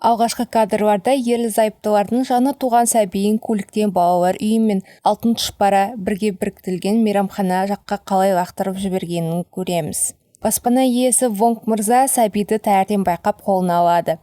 Алғашқы кадрларда ерлі-зайыптылардың жаны туған сәбиін көліктен балалар үйі мен алтын тұшпара бірге біріктірілген мейрамхана жаққа қалай лақтырып жібергенін көреміз. Баспана иесі Вонг мырза сәбиді таңертең байқап қолына алады.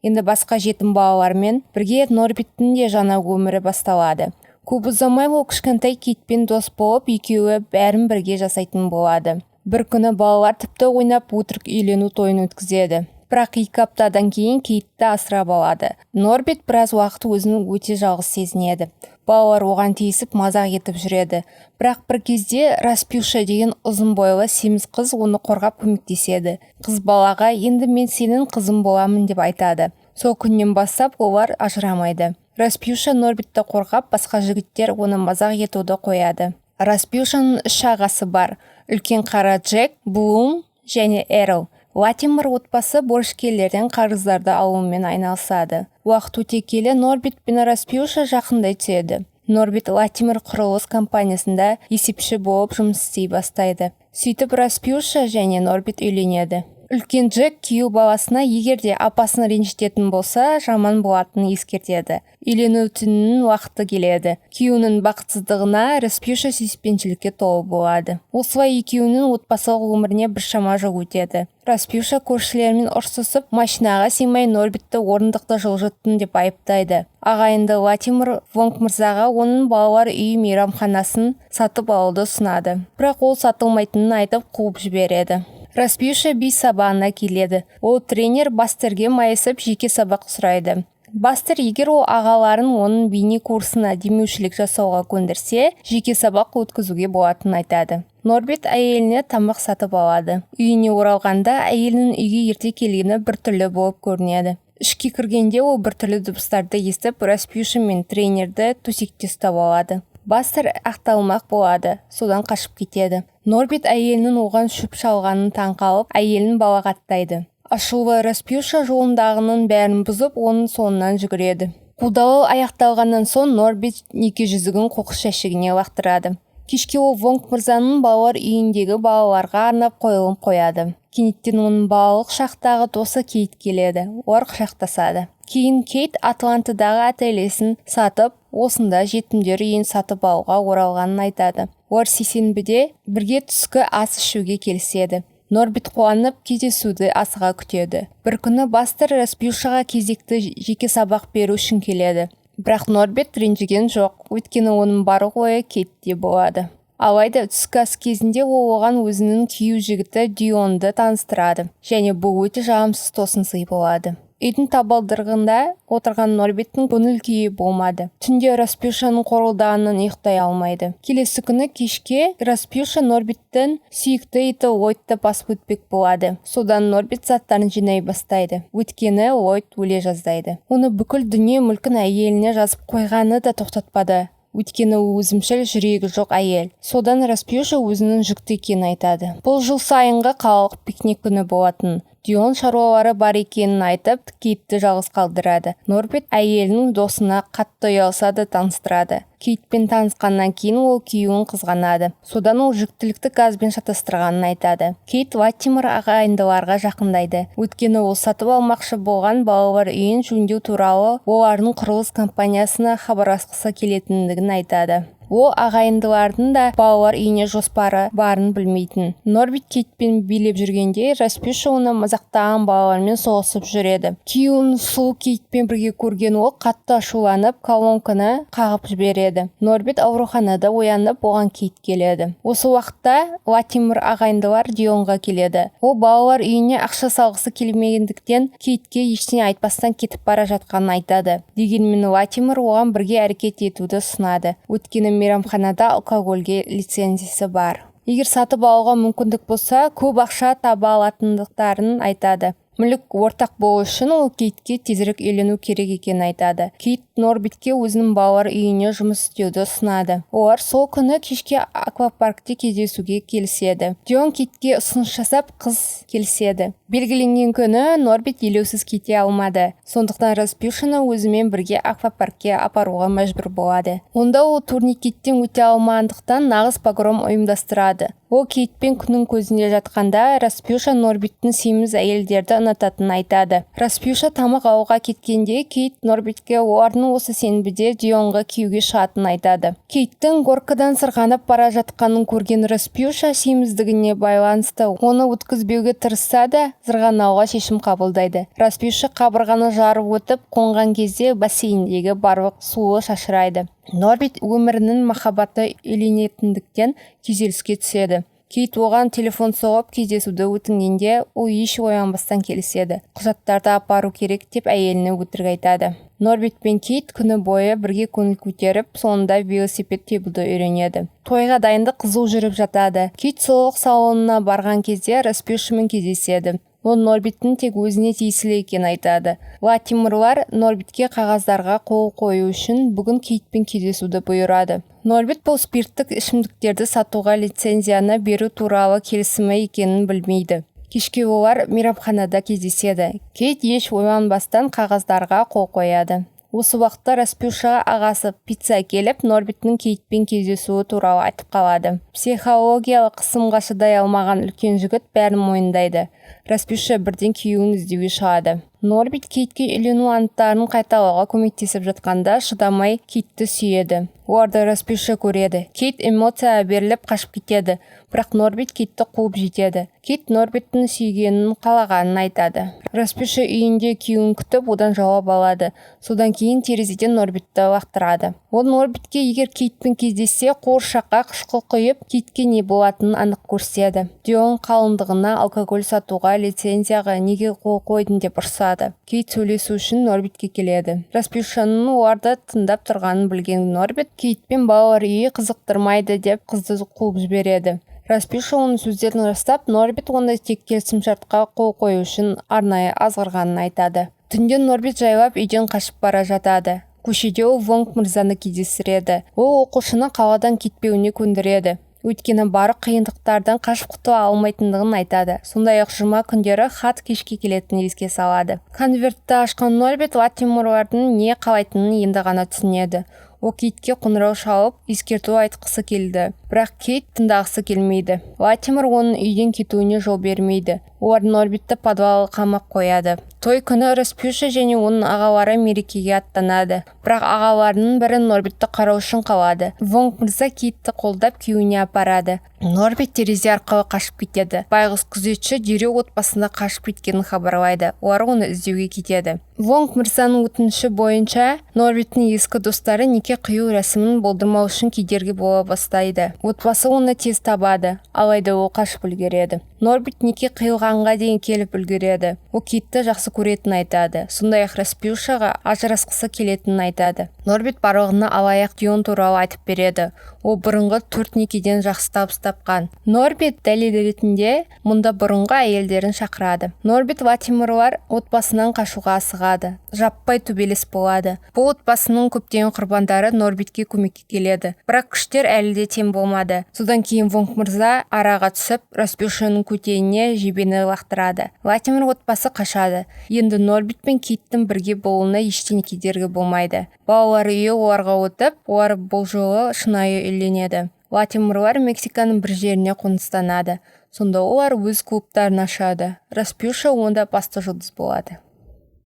Енді басқа жетім балалармен бірге Норбиттің де жаңа өмірі басталады. Көп ұзамай ол кішкентай Кейтпен дос болып, екеуі бәрін бірге жасайтын болады. Бір күні балалар тіпті ойнап өтірік үйлену тойын өткізеді. Бірақ 2 аптадан кейін Кейтті асырап алады. Норбит біраз уақыт өзін өте жалғыз сезінеді. Балалар оған тиісіп мазақ етіп жүреді. Бірақ бір кезде Распюша деген ұзын бойлы семіз қыз оны қорғап көмектеседі. Қыз балаға енді мен сенің қызың боламын деп айтады. Сол күннен бастап олар ажырамайды. Распюша Норбитті қорғап, басқа жігіттер оны мазақ етуді қояды. Распюшаның 3 ағасы бар. Үлкен қара Джек, Блум және Эрл. Латимер отбасы борышкерлерден қарыздарды алумен айналысады. Уақыт өте келе Норбит пен Распюша жақындай түседі. Норбит Латимер құрылыс компаниясында есепші болып жұмыс істей бастайды. Сөйтіп Распюша және Норбит үйленеді. Үлкен Джек күйеу баласына егерде апасын ренжітетін болса, жаман болатынын ескертеді. Үйленуінің уақыты келеді. Күйеуінің бақытсыздығына Распюша сүйіспеншілікке толы болады. Осылай екеуінің отбасылық өміріне біршама жыл өтеді. Распюша көршілермен ұрсысып, машинаға сыймай Норбитті орындықты жылжыттың деп айыптайды. Ағайынды Латимер Вонг мырзаға оның балалар үйі мейрамханасын сатып алуды ұсынады. Бірақ ол сатылмайтынын айтып қуып жібереді. Распюша би сабағына келеді. Ол тренер Бастерге майысып жеке сабақ сұрайды. Бастер егер ол ағаларын оның бейне курсына демеушілік жасауға көндірсе, жеке сабақ өткізуге болатынын айтады. Норбит әйеліне тамақ сатып алады. Үйіне оралғанда әйелінің үйге ерте келгені біртүрлі болып көрінеді. Ішке кіргенде ол біртүрлі дыбыстарды естіп, Распюша мен тренерді төсекте ұстап алады. Бастер ақталмақ болады, содан қашып кетеді. Норбит әйелінің оған шөп шалғанын таңқалып, әйелін балағаттайды. Ашулы Распюша жолындағының бәрін бұзып, оның соңынан жүгіреді. Қудалау аяқталғаннан соң Норбит неке жүзігін қоқыс жәшігіне лақтырады. Кешке ол Вонг мырзаның балалар үйіндегі балаларға арнап қойылым қояды. Кенеттен оның балалық шақтағы досы Кейт келеді. Олар құшақтасады. Кейін Кейт Атлантадағы отелесін сатып, осында жетімдер үйін сатып алуға оралғанын айтады. Олар сейсенбіде бірге түскі ас ішуге келіседі. Норбит қуанып кездесуді асыға күтеді. Бір күні Бастер Распюшаға кезекті жеке сабақ беру үшін келеді. Бірақ Норбит ренжіген жоқ, өйткені оның барлық ойы Кейтте болады. Алайда түскі ас кезінде ол оған өзінің күйеу жігіті Дионды таныстырады, және бұл өте жағымсыз тосынсый болады. Үйдің табалдырығында отырған Норбиттің көңіл күйі болмады. Түнде Распюшаның қорылдағанынан ұйықтай алмайды. Келесі күні кешке Распюша Норбиттің сүйікті иті Ллойдты басып өтпек болады. Содан Норбит заттарын жинай бастайды. Өйткені Ллойд өле жаздайды. Оны бүкіл дүние мүлкін әйеліне жазып қойғаны да тоқтатпады. Өйткені өзімшіл жүрегі жоқ әйел. Содан Распюша өзінің жүкті екенін айтады. Бұл жыл сайынғы қалалық пикник күні болатын. Дион шаруалары бар екенін айтып, Кейтті жалғыз қалдырады. Норбит әйелінің досына қатты ұялса да таныстырады. Кейтпен танысқаннан кейін ол күйеуін қызғанады. Содан ол жүктілікті газбен шатастырғанын айтады. Кейт Латимер ағайындыларға жақындайды. Өйткені ол сатып алмақшы болған балалар үйін жөндеу туралы олардың құрылыс компаниясына хабарласқысы келетіндігін айтады. Ол ағайындылардың да балалар үйіне жоспары барын білмейтін. Норбит Кейтпен билеп жүргенде Распюша оны мазақтаған балалармен соғысып жүреді. Күйеуін сұлу Кейтпен бірге көрген ол қатты ашуланып, колонканы қағып жібереді. Норбит ауруханада оянып, оған Кейт келеді. Осы уақытта Латимер ағайындылар Дионға келеді. Ол балалар үйіне ақша салғысы келмегендіктен Кейтке ештеңе айтпастан кетіп бара жатқанын айтады. Дегенмен Латимер оған бірге әрекет етуді ұсынады. Өйткені мейрамханада алкогольге лицензиясы бар. Егер сатып алуға мүмкіндік болса, көп ақша таба алатындықтарын айтады. Мүлік ортақ болу үшін ол Кейтке тезірек үйлену керек екенін айтады. Кейт Норбитке өзінің балалар үйіне жұмыс істеуді ұсынады. Олар сол күні кешке аквапаркте кездесуге келіседі. Дион Кейтке ұсыныс жасап, қыз келіседі. Белгіленген күні Норбит елеусіз кете алмады. Сондықтан Распюшаны өзімен бірге аквапаркке апаруға мәжбүр болады. Онда ол турникеттен өте алмағандықтан нағыз погром ұйымдастырады. Ол Кейтпен күннің көзінде жатқанда Распюша Норбиттің семіз әйелдерді ұнататынын айтады. Распюша тамақ алуға кеткенде Кейт Норбитке олардың осы сенбіде Дионға күйеуге шығатынын айтады. Кейттің горкадан сырғанап бара жатқанын көрген Распюша семіздігіне байланысты оны өткізбеуге тырысса да, сырғанауға шешім қабылдайды. Распюша қабырғаны жарып өтіп қонған кезде бассейндегі барлық суы шашырайды. Норбит өмірінің махаббаты үйленетіндіктен күйзеліске түседі. Кейт оған телефон соғып кездесуді өтінгенде, ол еш оянбастан келіседі. Құжаттарды апару керек деп әйеліне өтірік айтады. Норбит пен Кейт күні бойы бірге көңіл көтеріп, соңында велосипед тебуді үйренеді. Тойға дайындық қызу жүріп жатады. Кейт сұлулық салонына барған кезде Распюшамен кездеседі. Ол Норбиттің тек өзіне тиесілі екенін айтады. Латимерлар Норбитке қағаздарға қол қою үшін бүгін Кейтпен кездесуді бұйырады. Норбит бұл спирттік ішімдіктерді сатуға лицензияны беру туралы келісімі екенін білмейді. Кешке олар мейрамханада кездеседі. Кейт еш ойланбастан қағаздарға қол қояды. Осы уақытта Распюшаға ағасы пицца келіп, Норбиттің Кейтпен кездесуі туралы айтып қалады. Психологиялық қысымға шыдай алмаған үлкен жігіт бәрін мойындайды. Распюша бірден күйеуін іздеуге шығады. Норбит Кейтке үйлену анттарын қайталауға көмектесіп жатқанда шыдамай Кейтті сүйеді. Оларды Распюша көреді. Кейт эмоцияға беріліп қашып кетеді, бірақ Норбит Кейтті қуып жетеді. Кейт Норбиттің сүйгенін қалағанын айтады. Распюша үйінде күйеуін күтіп, одан жауап алады. Содан кейін терезеден Норбитті лақтырады. Ол Норбитке егер Кейтпен кездессе, қуыршаққа қышқыл құйып, Кейтке не болатынын анық көрсетеді. Дион қалыңдығына алкоголь сатуға лицензияға неге қол қойдың деп ұрсады. Кейт сөйлесу үшін Норбитке келеді. Распюшаның оларды тыңдап тұрғанын білген Норбит Кейтпен балалар үйі қызықтырмайды деп қызды қуып жібереді. Распюша оның сөздерін растап, Норбит оны тек келісімшартқа қол қою үшін арнайы азғырғанын айтады. Түнде Норбит жайлап үйден қашып бара жатады. Көшеде ол Вонг мырзаны кездестіреді. Ол оқушыны қаладан кетпеуіне көндіреді. Өйткені бары қиындықтардан қашып құтыла алмайтындығын айтады. Сондай-ақ жұма күндері хат кешке келетінін еске салады. Конвертті ашқан Норбит Латимерлардың не қалайтынын енді ғана түсінеді. Ол Кейтке қоңырау шалып, ескерту айтқысы келді. Бірақ Кейт тыңдағысы келмейді. Латимер оның үйден кетуіне жол бермейді. Олар Норбитті подвалға қамап қояды. Той күні Распюша және оның ағалары мерекеге аттанады. Бірақ ағаларының бірі Норбитті қарау үшін қалады. Вонг мырза Кейтті қолдап күйеуіне апарады. Норбит терезе арқылы қашып кетеді. Байғұс күзетші дереу отбасында қашып кеткенін хабарлайды. Олар оны іздеуге кетеді. Вонг мырзаның өтініші бойынша Норбиттің ескі достары неке қию рәсімін болдырмау үшін кедергі бола бастайды. Отбасы оны тез табады, алайда ол қашып үлгереді. Норбит неке қиылғанға дейін келіп үлгереді. Ол Кейтті жақсы көретінін айтады. Сондай-ақ Распюшаға ажырасқысы келетінін айтады. Норбит барлығына алаяқ Дион туралы айтып береді. Ол бұрынғы 4 некеден жақсы табыс тапқан. Норбит дәлел ретінде мұнда бұрынғы әйелдерін шақырады. Норбит Латимерлар отбасынан қашуға асығады. Жаппай төбелес болады. Бұл отбасының көптеген құрбандары Норбитке көмекке келеді. Бірақ күштер әлі де тең болмады. Содан кейін Вонг мырза араға түсіп, Распюшаның көтеніне жебені лақтырады. Латимер отбасы қашады. Енді Норбит пен Кейттің бірге болуына ештеңе кедергі болмайды. Балалар үйі оларға өтіп, олар бұл жолы шынайы үйленеді. Латимерлар Мексиканың бір жеріне қоныстанады. Сонда олар өз клубтарын ашады. Распюша онда басты жұлдыз болады.